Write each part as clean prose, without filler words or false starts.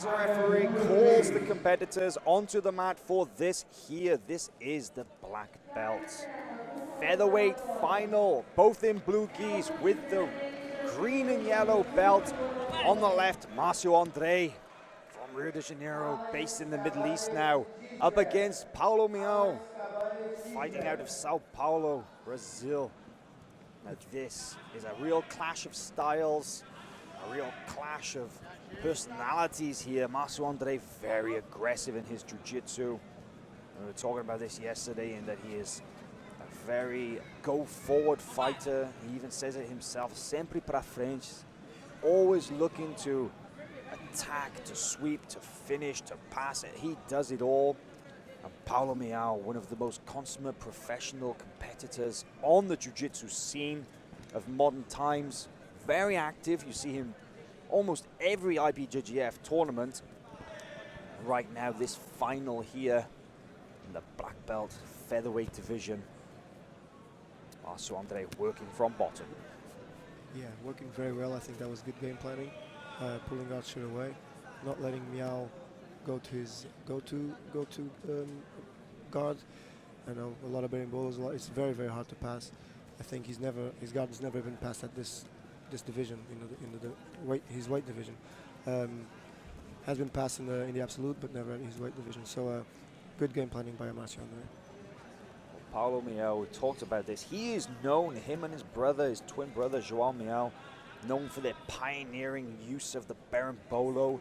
The referee calls the competitors onto the mat for this here. This is the black belt. Featherweight final, both in blue gis with the green and yellow belt. On the left, Marcio Andre from Rio de Janeiro, based in the Middle East now, up against Paulo Miyao, fighting out of Sao Paulo, Brazil. Now this is a real clash of styles, a real clash of personalities here. Marcio Andre very aggressive in his jiu-jitsu. We were talking about this yesterday, in that he is a very go-forward fighter. He even says it himself, sempre pra frente, always looking to attack, to sweep, to finish, to pass it. He does it all. And Paulo Miyao, one of the most consummate professional competitors on the jiu-jitsu scene of modern times, very active. You see him almost every IBJJF tournament. Right now, this final here in the black belt featherweight division. Marcio Andre working from bottom. Yeah, working very well. I think that was good game planning. Pulling out straight away, not letting Miyao go to his go-to guard. I know a lot of berimbolos. It's very, very hard to pass. I think his guard has never been passed at this division, his weight division. Has been passed in the absolute, but never at his weight division. So good game planning by Marcio Andre. Paulo Miyao, we talked about this. He is known, him and his brother, his twin brother, João Miyao, known for their pioneering use of the berimbolo.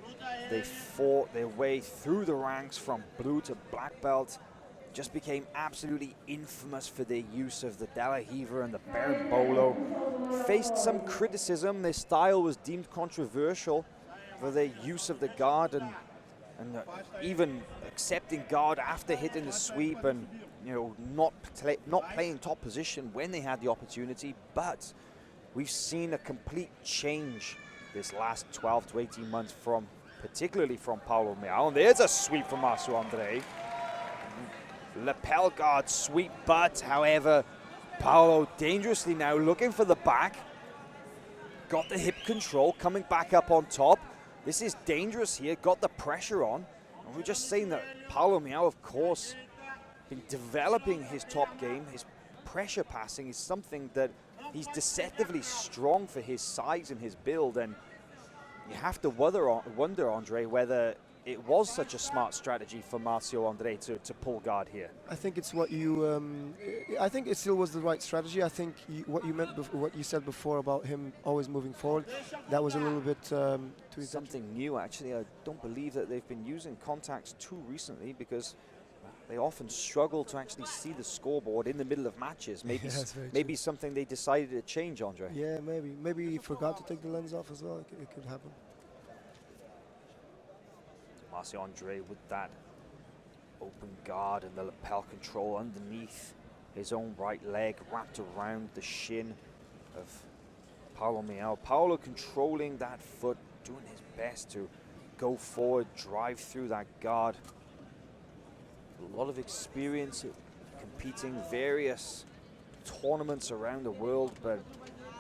They fought their way through the ranks from blue to black belt. Just became absolutely infamous for their use of the De La Riva and the berimbolo. Faced some criticism. Their style was deemed controversial for their use of the guard and even accepting guard after hitting the sweep, and not playing top position when they had the opportunity. But we've seen a complete change this last 12 to 18 months, particularly from Paulo Miyao. And there's a sweep from Marcio Andre. Lapel guard sweep, but however, Paulo dangerously now looking for the back. Got the hip control, coming back up on top. This is dangerous here, got the pressure on. And we're just saying that Paulo Miyao, of course, been developing his top game. His pressure passing is something that he's deceptively strong for his size and his build. And you have to wonder, Andre, whether it was such a smart strategy for Marcio Andre to pull guard here. I think it's what you. I think it still was the right strategy. I think what you said before about him always moving forward, that was a little bit something new. Actually, I don't believe that they've been using contacts too recently, because they often struggle to actually see the scoreboard in the middle of matches. Maybe maybe something they decided to change, Andre. Yeah, maybe he forgot to take the lens off as well. It could happen. Marcio Andre with that open guard and the lapel control underneath his own right leg, wrapped around the shin of Paulo Miyao. Paulo controlling that foot, doing his best to go forward, drive through that guard. A lot of experience competing various tournaments around the world, but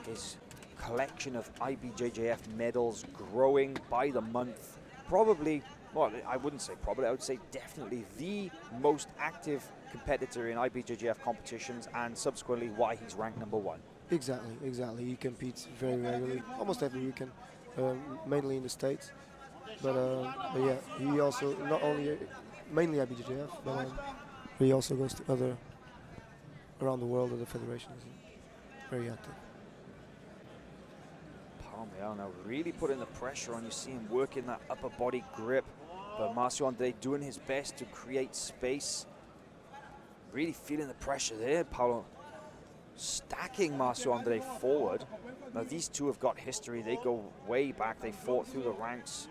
his collection of IBJJF medals growing by the month. Probably, well, I wouldn't say probably, I would say definitely the most active competitor in IBJJF competitions, and subsequently why he's ranked #1. Exactly. He competes very regularly, almost every weekend, mainly in the States. But yeah, he also not only mainly IBJJF, but he also goes to other around the world, other federations. Very active. Paulo Miyao now really putting the pressure on. You see him working that upper body grip, but Marcio Andre doing his best to create space. Really feeling the pressure there. Paulo stacking Marcio Andre forward. Now these two have got history. They go way back. They fought through the ranks.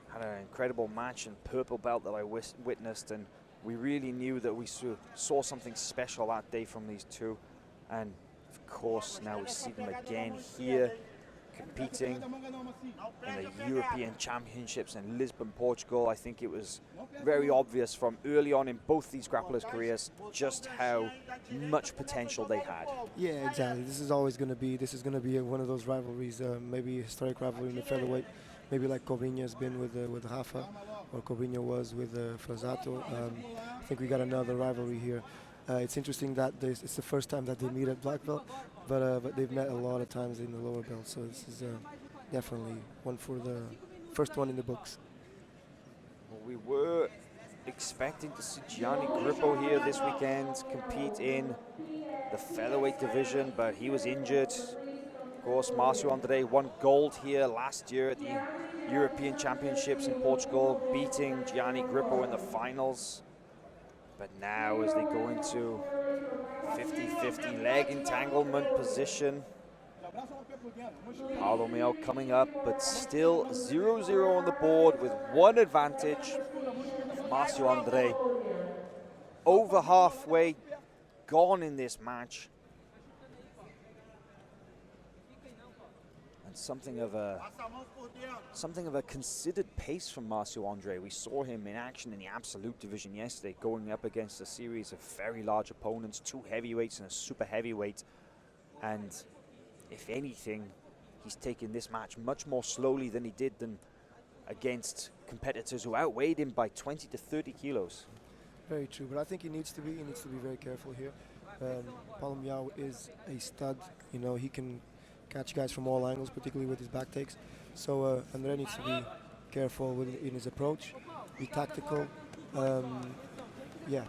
Had an incredible match in purple belt that I witnessed, and we really knew that we saw something special that day from these two. And of course, now we see them again here, competing in the European Championships in Lisbon, Portugal. I think it was very obvious from early on in both these grapplers' careers just how much potential they had. Yeah, exactly. This is going to be one of those rivalries, maybe a historic rivalry in the featherweight maybe like Covingha has been with Rafa, or Covingha was with Frazato. I think we got another rivalry here. It's interesting that it's the first time that they meet at black belt, but they've met a lot of times in the lower belt. So this is definitely one for the first one in the books. Well, we were expecting to see Gianni Grippo here this weekend compete in the featherweight division, but he was injured. Of course, Marcio Andre won gold here last year at the European Championships in Portugal, beating Gianni Grippo in the finals. But now as they go into 50-50 leg entanglement position, Paulo Miyao coming up, but still 0-0 on the board with one advantage. Marcio Andre over halfway gone in this match. And something of a considered pace from Marcio Andre. We saw him in action in the absolute division yesterday, going up against a series of very large opponents, 2 heavyweights and a super heavyweight. And if anything, he's taken this match much more slowly than he did against competitors who outweighed him by 20 to 30 kilos. Very true, but I think he needs to be very careful here. Paulo Miyao is a stud. You know, he can catch guys from all angles, particularly with his back takes. So Andre needs to be careful in his approach, be tactical. Yeah,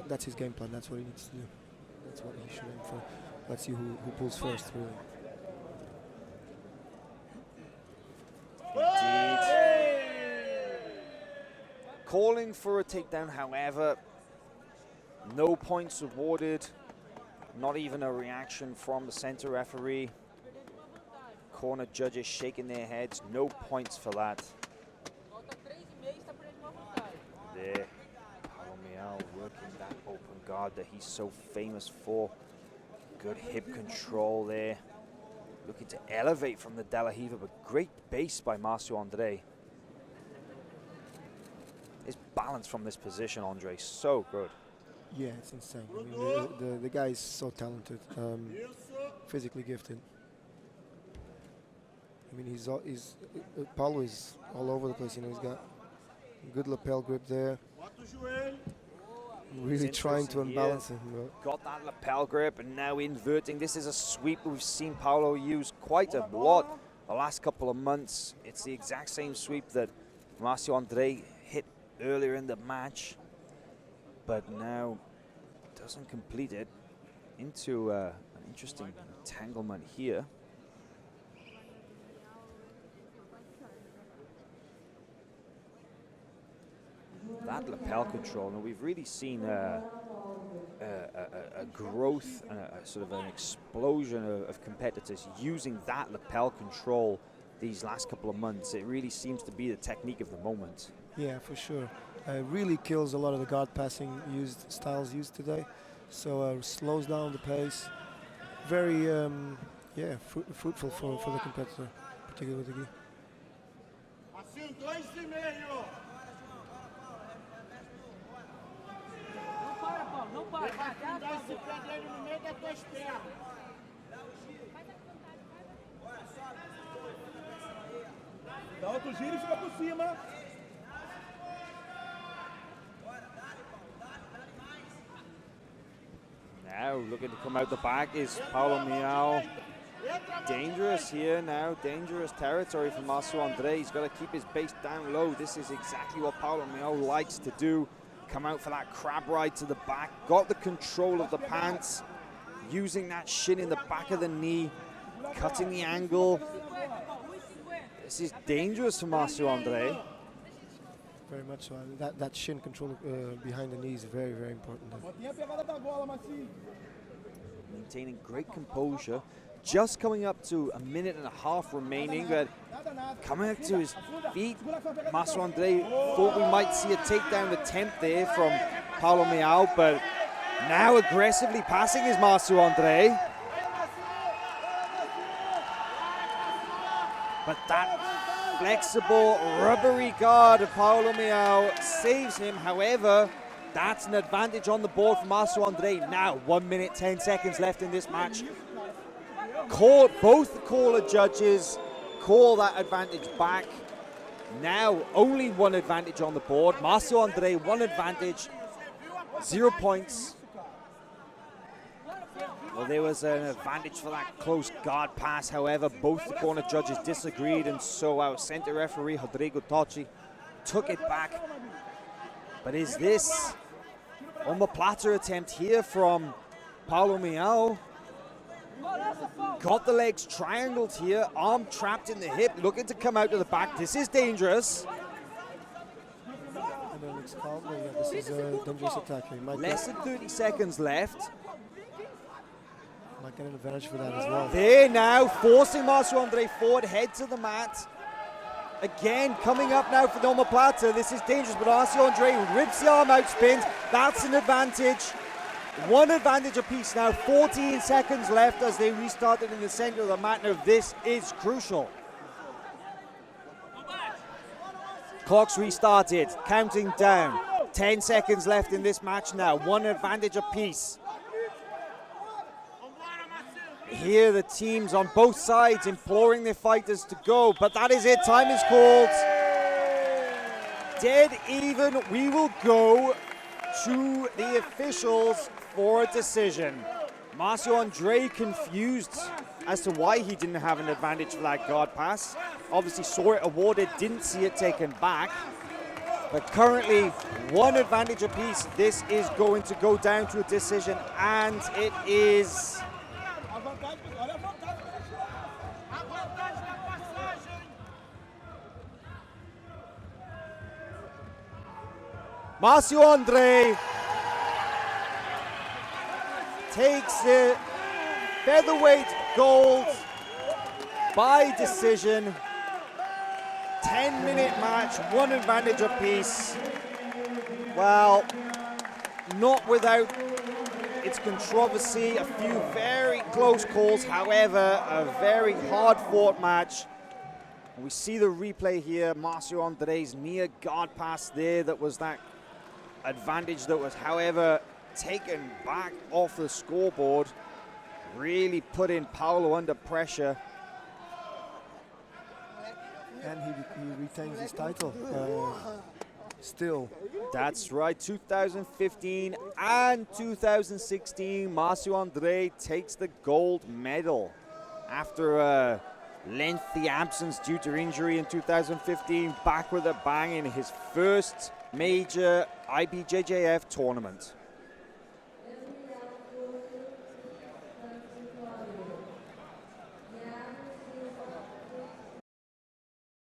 that's his game plan. That's what he needs to do. That's what he should aim for. Let's see who pulls first, really. Indeed. Calling for a takedown, however, no points awarded, not even a reaction from the center referee. Corner judges shaking their heads, no points for that. There, Paulo Miyao working that open guard that he's so famous for. Good hip control there. Looking to elevate from the De La Riva, but great base by Marcio Andre. His balance from this position, Andre, so good. Yeah, it's insane. I mean, the guy is so talented, physically gifted. I mean, Paulo is all over the place. You know, he's got good lapel grip there. Really trying to unbalance him. Got that lapel grip and now inverting. This is a sweep we've seen Paulo use quite a lot the last couple of months. It's the exact same sweep that Marcio Andre hit earlier in the match, but now doesn't complete it into an interesting entanglement here. That lapel control, now we've really seen a growth and a sort of an explosion of competitors using that lapel control these last couple of months. It really seems to be the technique of the moment. Yeah, for sure. Really kills a lot of the guard passing styles used today. So slows down the pace. Very, fruitful for the competitor, particularly with the gi. Dá outro giro e fica por cima. Now looking to come out the back is Paulo Miyao. Dangerous here now, dangerous territory for Marcio Andre. He's got to keep his base down low. This is exactly what Paulo Miyao likes to do. Come out for that crab ride to the back. Got the control of the pants. Using that shin in the back of the knee. Cutting the angle. This is dangerous for Marcio Andre. Very much so. I mean, that shin control behind the knee is very, very important. Maintaining great composure. Just coming up to a minute and a half remaining, but coming up to his feet. Marcio Andre thought we might see a takedown attempt there from Paulo Miyao, but now aggressively passing is Marcio Andre. But that flexible, rubbery guard of Paulo Miyao saves him. However, that's an advantage on the board for Marcio Andre. Now, 1 minute, 10 seconds left in this match. Both the caller judges call that advantage back. Now only one advantage on the board. Marcio Andre, one advantage, 0 points. Well, there was an advantage for that close guard pass. However, both the corner judges disagreed, and so our center referee, Rodrigo Tocci, took it back. But is this omoplata attempt here from Paulo Miyao? Got the legs triangled here, arm trapped in the hip, looking to come out to the back. This is dangerous. And then looks calm, but yeah, this is a dangerous attack. He might Less than 30 seconds left. might get an advantage for that as well. There now, forcing Marcio Andre forward, head to the mat. Again, coming up now for the omoplata. This is dangerous, but Marcio Andre rips the arm out, spins. That's an advantage. One advantage apiece now, 14 seconds left as they restarted in the center of the mat. Now this is crucial. Clock's restarted, counting down. 10 seconds left in this match now, one advantage apiece. Here the teams on both sides imploring their fighters to go, but that is it, time is called. Dead even, we will go to the officials for a decision. Marcio Andre confused as to why he didn't have an advantage for that guard pass. Obviously saw it awarded, didn't see it taken back. But currently, one advantage apiece. This is going to go down to a decision, and it is... Marcio Andre takes the featherweight gold by decision. 10-minute match, one advantage apiece. Well, not without its controversy, a few very close calls, however, a very hard-fought match. And we see the replay here, Marcio Andre's near guard pass there, that was that advantage that was, however, taken back off the scoreboard, really putting Paulo under pressure. And he retains his title still. That's right, 2015 and 2016, Marcio Andre takes the gold medal after a lengthy absence due to injury in 2015, back with a bang in his first major IBJJF tournament.